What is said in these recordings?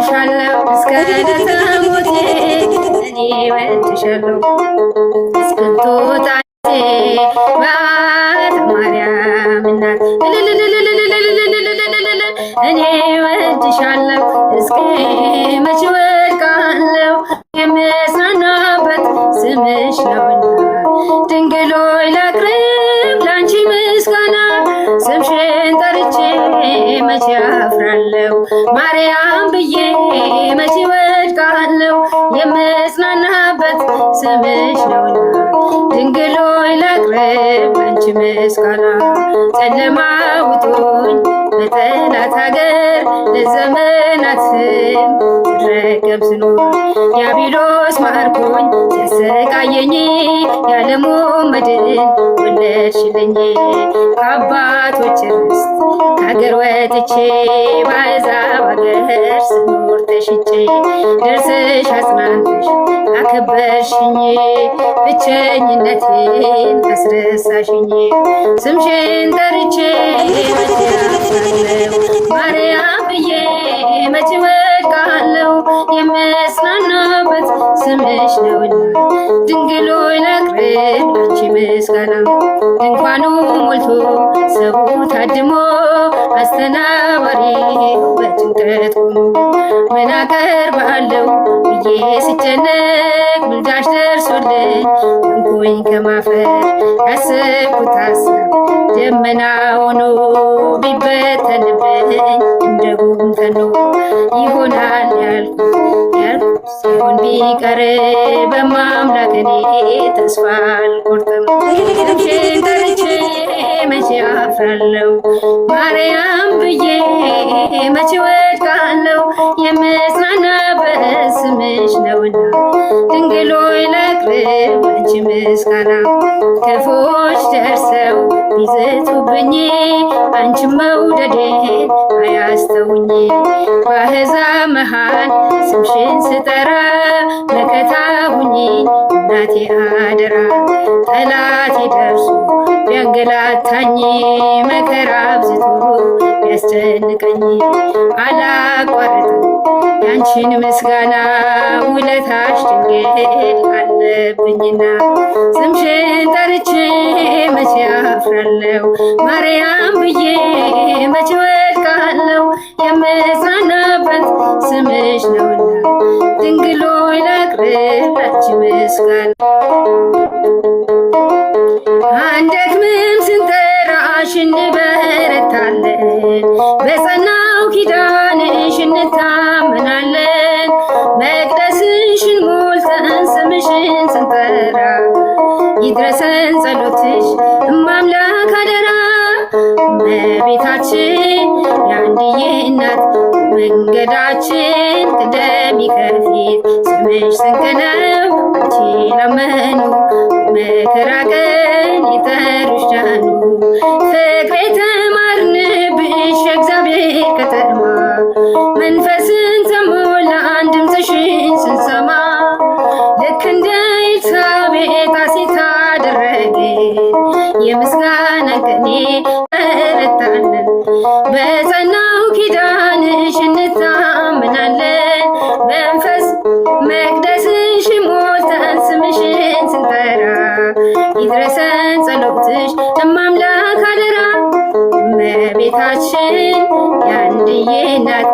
እወድሻለሁ እስከ ዕለተ ሞቴ እኔ እወድሻለሁ እስክትወጣ በአተ ማርያም እናት እኔ እወድሻለሁ እስከ መቼ ወድቃለሁ የምጽናናበት ስምሽ ነውና ድንግል ሆይ ላቅርብ ላንቺ ምስጋና ስምሽን ጠርቼ መቼ አፍራለሁ ማርያም ብዬ መቼ ወድቃለሁ የምጽናናበት ስምሽ ነውና ድንግል ሆይ ላቅርብ ላንቺ ምስጋና ጨለማ ውጦኝ በጠላት ሀገር ለዘመናት ስረገም ስኖር ዲያብሎስ ማርኮኝ ሲያሰቃየኝ የዓለሙ መድን ወለድሽልኝ ከአባቶች ርስት ከሀገር ወጥቼ በአሕዛብ ሀገር ስኖር ተሽጬ ደርስሽ አጽናንተሽ አከበርሽኝ ብቸኝነቴን አስረሳሽኝ ስምሽን ጠርቼ መቼ አፍራለሁ ማርያም ብዬ መቼ ወድቃለሁ የምጽናናበት ስምሽ ነውና ድንግል ሆይ ላቅርብ ላንቺ ምስጋና ድንኳኑ ሞልቶ ሰው ታድሞ አስተናባሪው በጭንቀት ቆሞ ምን አቀርባለሁ ብዬ ስጨነቅ ምልጃሽ ደርሶልኝ እንኩኝ ከማፈር ያሰብኩት ሀሳብ ደመና ሆኖ ቢበተንብኝ እንደ ጉም ተኖ ይሆናል ያልኩት ሲሆን ቢቀር በማምላክ እኔ ተስፋ አልቆርጥም ስምሽን ጠርቼ መቼ አፍራለሁ ማርያም ብዬ መቼ ወድቃለሁ የምጽናናበት ስምሽ ነውና ድንግል ሆይ ላቅርብ ላንቺ ምስጋና ክፉዎች ደርሰው ቢዝቱብኝ አንቺን መውደዴን አያስተውኝ በአሕዛብ መሃል ስምሽን ስጠራ መከታ ሁኚ እናቴ አደራ ጠላቴ ደርሶ ቢያንገላታኝ መከራ አብዝቶ ቢያስጨንቀኝ አላቋርጥም ያንቺን ምስጋና ውለታሽ ድንግል አለብኝና ስምሽን ጠርቼ መቼ አፍራለሁ ማርያም ብዬ መቼ ወድቃለሁ የምጽናናበት ስምሽ ነውና ድንግል ሆይ ላቅርብ ላንቺ ምስጋና አንደክምም ስንጠራሽ እንበረታለን በጸናው ኪዳንሽ እንታመናለን መቅደስሽን ሞልተን ስምሽን ስንጠራ ይድረሰን ጸሎትሽ እማምላክ አደራ እመቤታችን የአንድዬ እናት መንገዳችን ቅደሚ ከፊት ስምሽ ስንቅ ነው አንቺ ላመኑ መከራ ቀን ይጠሩሽ ዳኑ ፍቅር የተማርንብሽ የእግዚአብሔር ከተማ መንፈስን ተሞላን ድምፅሽን ስንሰማ ልክ እንደ ኤልሳቤጥ ሐሴት አደረግን የምስጋና ቅኔ በረታለን በጸናው ኪዳንሽ እንታመናለን መንፈስ መቅደስሽ ሞልተን ስምሽን ስንጠራ ይድረሰን ጸሎትሽ እማምላክ አደራ እመቤታችን የአንድዬ እናት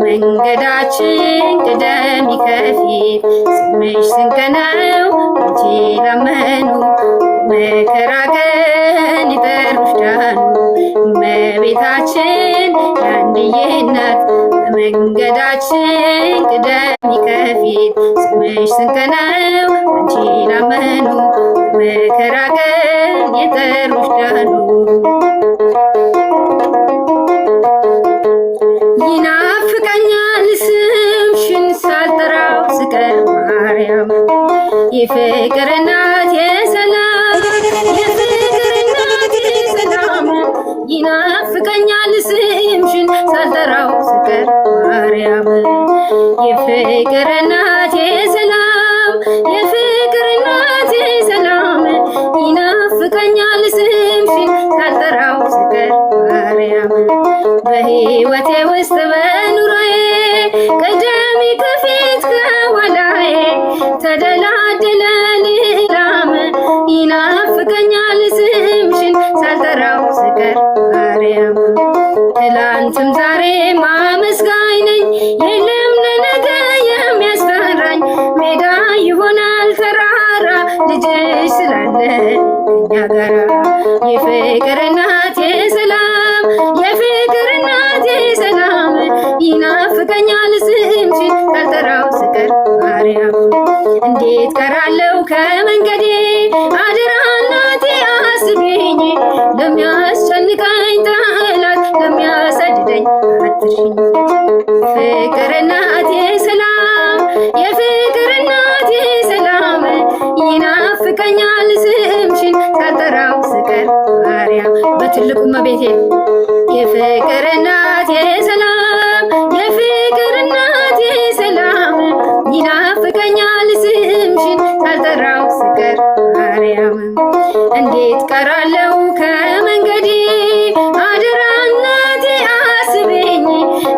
በመንገዳችን ቅደሚ ከፊት ስምሽ ስንቅ ነው አንቺ ላመኑ መከራ ቀን ይጠሩሽ ዳኑ እመቤታችን የአንድዬ እናት በመንገዳችን ቅደሚ ከፊት ስምሽ ስንቅ ነው አንቺ ላመኑ መከራ ቀን ይጠሩሽ ዳኑ ይናፍቀኛል ስምሽን ሳልጠራው ስቀር ማርያም የፍቅር እናት የሰላም የፍቅር እናት የሰላም ይናፍቀኛል ስምሽን ሳልጠራው ስቀር ማርያም የፍቅር እናት የሰላም የፍቅር እናት የሰላም ይናፍቀኛል ስምሽን ሳልጠራው ስቀር ማርያም በሕይወቴ ውስጥ በኑሮዬ ይናፍቀኛል ስምሽን ሳልጠራው ስቀር ማርያም እንዴት ቀራለው ከመንገዴ አደራ እናቴ አስቢኝ ለሚያስጨንቀኝ ጠላት ለሚያሰድደኝ አትርሽኝ ፍቅር እናቴ ሰላም የፍቅር እናቴ ሰላም ይናፍቀኛል ስምሽን ሳልጠራው ስቀር ማርያም በትልቁ እመቤቴ የፍቅር እናቴ ሰላም የፍቅር እናቴ ሰላም ይናፍቀኛል ስምሽን ሳልጠራው ስቀር ማርያም እንዴት ቀራለው ከመንገዴ አደራ እናቴ አስቢኝ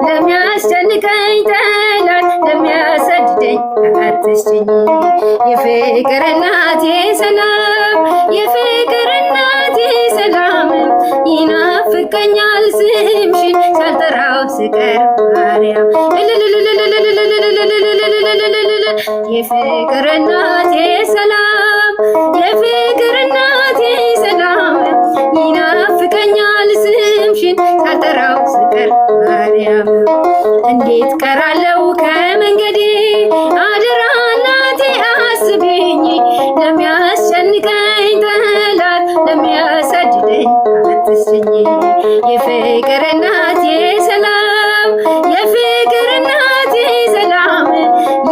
ለሚያስጨንቀኝ ጠላት ለሚያሰድደኝ አትስጭኝ የፍቅር እናቴ ሰላም የፍቅር እናቴ ሰላም ይናፍቀኛል ስምሽን ሳልጠራው ስቀር ማርያም የፍቅር እናቴ ሰላም የፍቅር እናቴ ሰላም ይናፍቀኛል ስምሽን ሳልጠራው ስቀር ማርያም እንዴት ቀራለው ከመንገዴ አደራ እናቴ አስቢኝ ለሚያስጨንቀኝ ጠላት ለሚያሰድደኝ አትስጭኝ የፍቅር እናቴ ሰላም የፍቅር እናቴ ሰላም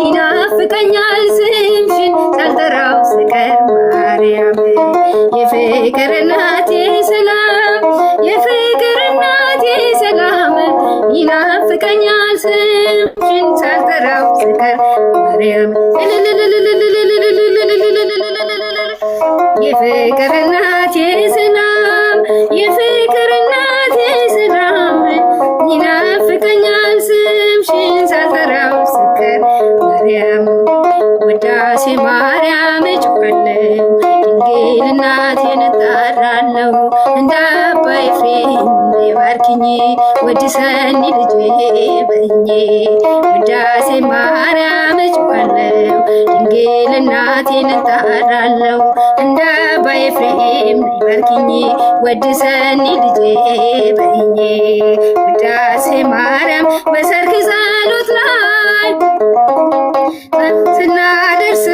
ይናፍቀኛል ስምሽን ሳልጠራው ስቀር ማርያም የፍቅር እናቴ ሰላም የፍቅር እናቴ ሰላም ይናፍቀኛል ስምሽን ሳልጠራው ስቀር ማርያም የፍቅር እናቴ ሰላም የፍቅር እናቴ ሰላም ይናፍቀኛል ስምሽን ሳልጠራው ስቀር ማርያም ውዳሴ ማርያም እጮኻለሁ ድንግል እናቴን እጠራለሁ እንደ አባ ኤፍሬም ባርኪኝ ወድሰኝ ልጄ በይኝ ውዳሴ ማርያም እጮኻለሁ ድንግል እናቴን እጠራለሁ እንደ አባ ኤፍሬም ባርኪኝ ወድሰኝ ልጄ በይኝ ውዳሴ ማርያም በሰርክ ጸሎት ላይ ስናደርስ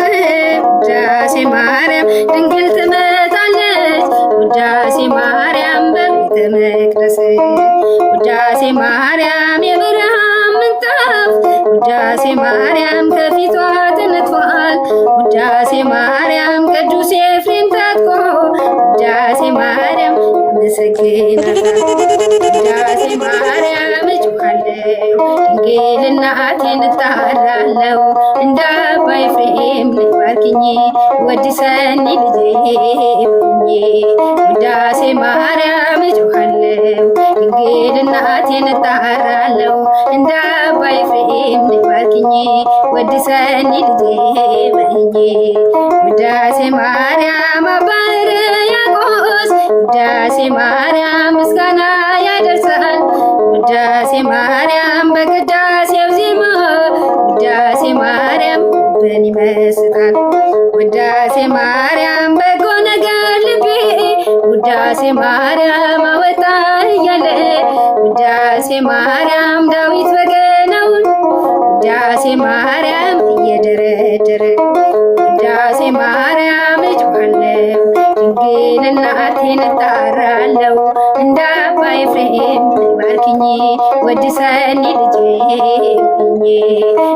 ውዳሴ ማርያም ድንግል ትመጣለች ውዳሴ ማርያም በቤተ መቅደስ ውዳሴ ማርያም የብርሃን ምንጣፍ ውዳሴ ማርያም ከፊቷ ተነጥፏል ውዳሴ ማርያም ቅዱስ ኤፍሬም ታጥቆ ውዳሴ ማርያም ያመሰግናታል ውዳሴ ማርያም እጮኻለሁ ድንግል እናቴን እጠራለሁ እንደ አባ ኤፍሬም ባርኪኝ ወድሰኝ ልጄ በይኝ ውዳሴ ማርያም እጮኻለሁ ድንግል እናቴን እጠራለሁ እንደ አባ ኤፍሬም ባርኪኝ ወድሰኝ ልጄ በይኝ ውዳሴ ማርያም አባ ሕርያቆስ ውዳሴ ማርያም ምስጋና ያደርሳል ውዳሴ ማርያም በቅዳሴው ዜማ ውዳሴ ማርያም ልብን ይመስጣል ውዳሴ ማርያም በጎ ነገር ልቤ ውዳሴ ማርያም አወጣ እያለ ውዳሴ ማርያም ዳዊት በገናውን ውዳሴ ማርያም እየደረደረ ውዳሴ ማርያም እጮኻለሁ ድንግል እናቴን እጠራለሁ እንደ አባ ኤፍሬም ባርኪኝ ወድሰኝ ልጄ በይኝ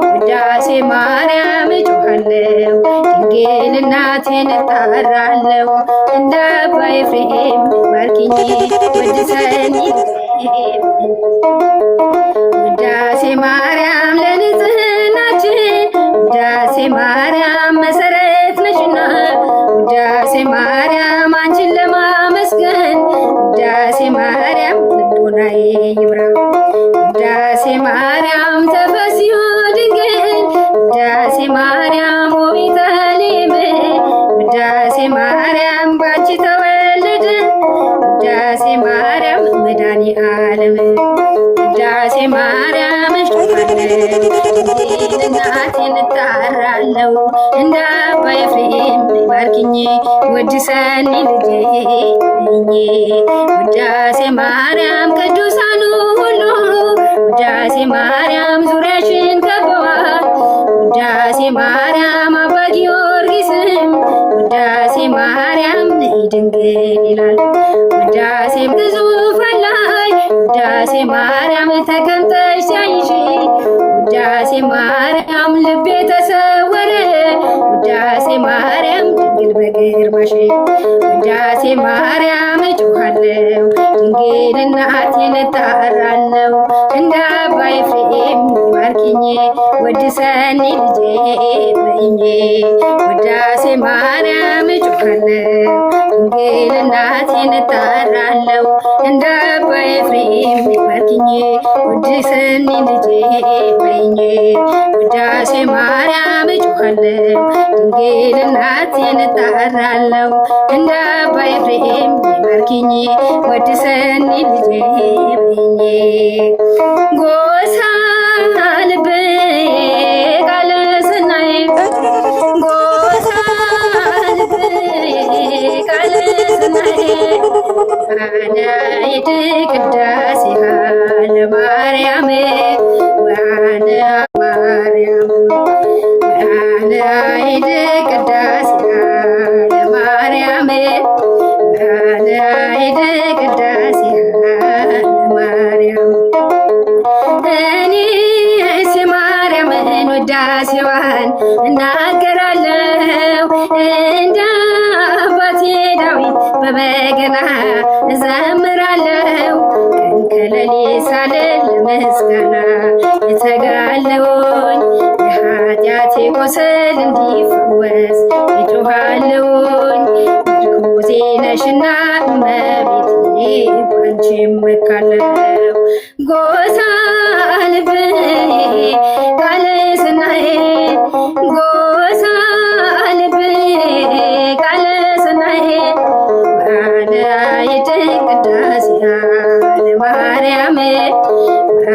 ውዳሴ ማርያም እጮኻለሁ ድንግል እናቴን እጠራለሁ እንደ አባ ኤፍሬም ባርኪኝ ወድሰኝ ልጄ ውዳሴ ማርያም ለንጽህናችን ውዳሴ ማርያም መሰረት ነሽና ውዳሴ ማርያም አንቺን ለማመስገን ውዳሴ ማርያም ልቦናዬ ይብራ ውዳሴ ማርያም ተፈስዮ ድንግል ውዳሴ ማርያም ወቤተልሔም ውዳሴ ማርያም ባንቺ ተወለደ ውዳሴ ማርያም መድኃኔዓለም ውዳሴ ማርያም እጮኻለሁ ድንግል እናቴን እጠራለሁ እንደ አባ ኤፍሬም ባርኪኝ ወድሰኝ ልጄ በይኝ ውዳሴ ማርያም ቅዱሳኑ ሁሉ ውዳሴ ማርያም ዙሪያሽን ከበዋል። ውዳሴ ማርያም አባ ጊዮርጊስም ውዳሴ ማርያም ነይ ድንግል ይላል። ውዳሴ በዙፋን ላይ ውዳሴ ማርያም ተቀምጠሽ ሲያይሽ ውዳሴ ማርያም ልቤ ተሰወረ ውዳሴ ማርያም ድንግል በግርማሽ ውዳሴ ማርያም እጮኻለሁ ድንግል እናቴን እጠራለሁ እንደ አባ ኤፍሬም ባርኪኝ ወድሰኒ ልጄ በይኝ ውዳሴ ማርያም እጮኻለሁ ድንግል እናቴን እጠራለሁ እንደ አባ ኤፍሬም ባርኪኝ ወድሰኒ ልጄ በይኝ ውዳሴ ማርያም እጮኻለሁ ድንግል እናቴን እጠራለሁ እንደ አባ ኤፍሬም ባርኪኝ ወድሰኒ ልጄ በይኝ ጎሳ ልቤ ቃለ ሰናይ ጎሳ ልቤ ቃለ ሰናይ አናይት ቅዳሴሃ ለማርያም ወአነ ማርያም አናይት ቅዳሴሃ ለማርያም አናይት ቅዳሴሃ ለማርያም እኔስ የማርያምን ውዳሴዋን እናገራለሁ እንደ አባቴ ዳዊት በበገና እዘምራለሁ ቀን ከሌሊት ሳልል ለምስጋና እተጋለሁኝ የኃጢአቴ ቁስል እንዲፈወስ እጮኻለሁኝ ምርኩዜ ነሽና እመቤቴ ባንቺ እመካለሁ ጎሳ ልቤ ቃለ ሰናይ ጎሳ ልቤ ቃለ ሰናይ አናይት ቅዳሴሃ ለማርያም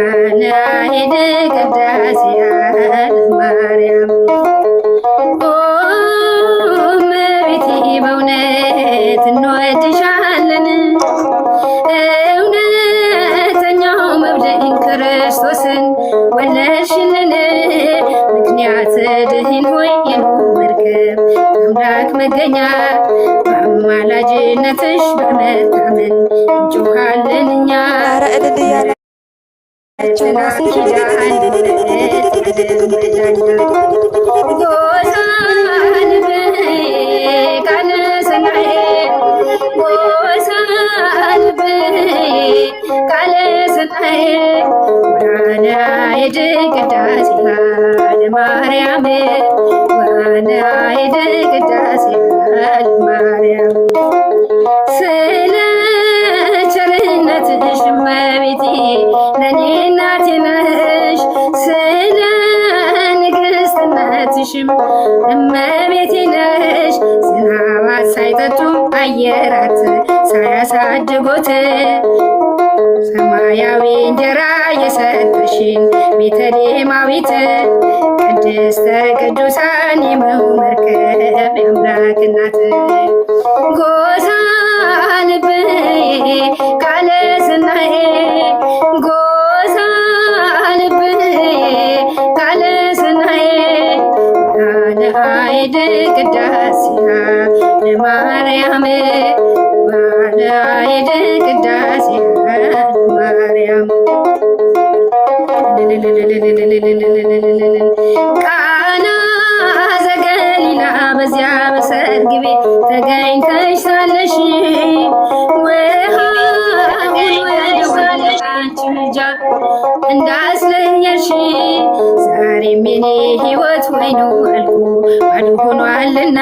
አናይት ቅዳሴሃ ለማርያም ኦ እመቤቴ በእውነት እንወድሻለን እውነተኛው መብልዕ ክርስቶስን ወለድሽልን ምክንያት ድኅን ሆይ የኖኅ መርከብ አምላክ መገኛ በአማላጅነትሽ በመታመን እንጮኻለን እኛ ኪዳን ጎሳ ልቤ ቃለ ሰናይ ጎሳ ልቤ ቃለ ሰናይ ወአናይት ቅዳሴሃ ለማርያም ወአናይት ቅዳሴሃ ለማርያም ስለ ቸርነትሽ እመቤቴ ለኔ እናቴ ነሽ ስለ ንግሥትነትሽም እመቤቴ ነሽ ዝናባት ሳይጠጡ አየራት ሳያሳድጉት ሰማያዊ እንጀራ የሰጠሽን ቤተልሔማዊት ቅድስተ ቅዱሳን የመው መርከብ የአምላክ እናት ጎሳ ልቤ ቃለ ሰናይ ጎሳ ልቤ ቃለ ሰናይ አናይት ቅዳሴሃ ለማርያም አናይት ቅዳሴሃ ለማርያም ቃና ዘገሊላ በዚያ በሰርግ ቤት ተገኝተሽ ሳለሽ ውሃውን ወደ አንቺ ምልጃ እንዳስለየሽ ዛሬም የኔ ሕይወት ወይኑ አልቆ ባዶ ሆኗልና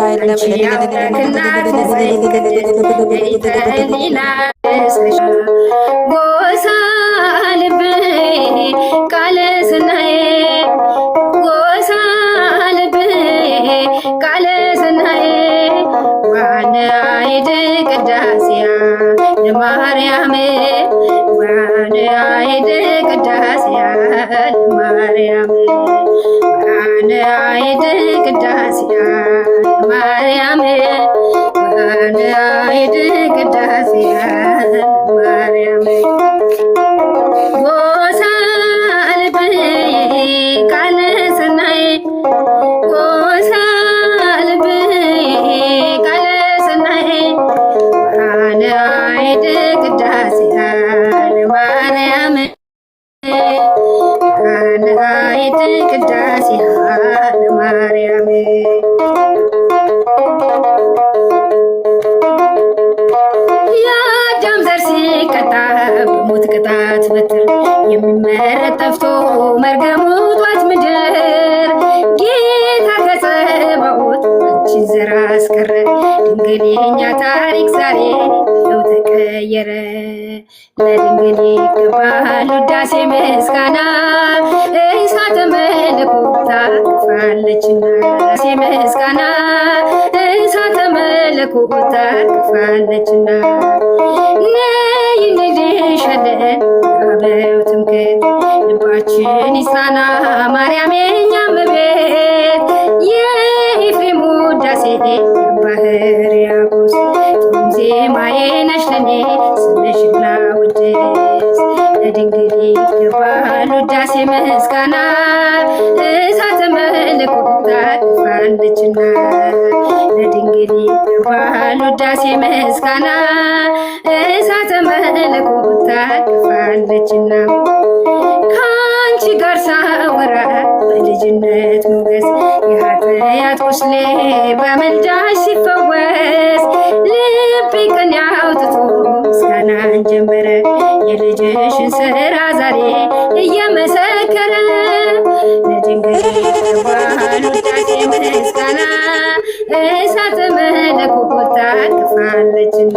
አንቺ የአምላክ እናት ነይ ቅድስት ሕሊና ጎሳ ልቤ ቃለ ሰናይ ጎሳ ልቤ ቃለ ሰናይ ወአናይት ቅዳሴሃ ለማርያም ወአናይት ቅዳሴሃ ለማርያም ወአናይት ቅዳሴሃ ለማርያም ወአናይት ቅዳሴሃ ለማርያም ሰናይት ቅዳሴሃ ለማርያም የአዳም ዘር ሲቀጣ በሞት ቅጣት በትር የሚመረጥ ጠፍቶ መርገሙ ጧት ምድር ጌታ ከጸባዖት አንቺን ዘር አስቀረ ድንግል የኛ ታሪክ ዛሬ ነው ተቀየረ። ለድንግል ይገባል ውዳሴ ምስጋና እሳተ መለኮት ታቅፋለችና ምስጋና እሳተ መለኮት ታቅፋለችና ነይ እንልሻለን አበው ትምክህት ልባችን ይጽናና ማርያም የኛ እመቤት የኤፍሬም ውዳሴ የአባ ሕርያቆስ ጥዑም ዜማዬ ነሽ ለኔ ስምሽን ላወድስ ለድንግል ይገባል ውዳሴ ምስጋና እሳተ መለኮት ታቅፋለችና ለድንግል ይገባል ውዳሴ ምስጋና እሳተ መለኮት ታቅፋለችና ከአንቺ ጋር ሳወራ በልጅነት ሞገስ የኃጢአት ቁስሌ በምልጃሽ ሲፈወስ ልቤ ቅኔ አውጥቶ ምስጋናን ጀመረ የልጅሽን ስራ ዛሬ እየመሰከረ ለድንግል ይገባል ውዳሴ ምስጋና እሳተ መለኮት ታቅፋለችና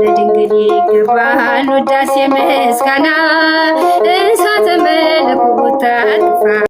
ለድንግል ይገባል ውዳሴ ምስጋና እሳተ መለኮት ታቅፋ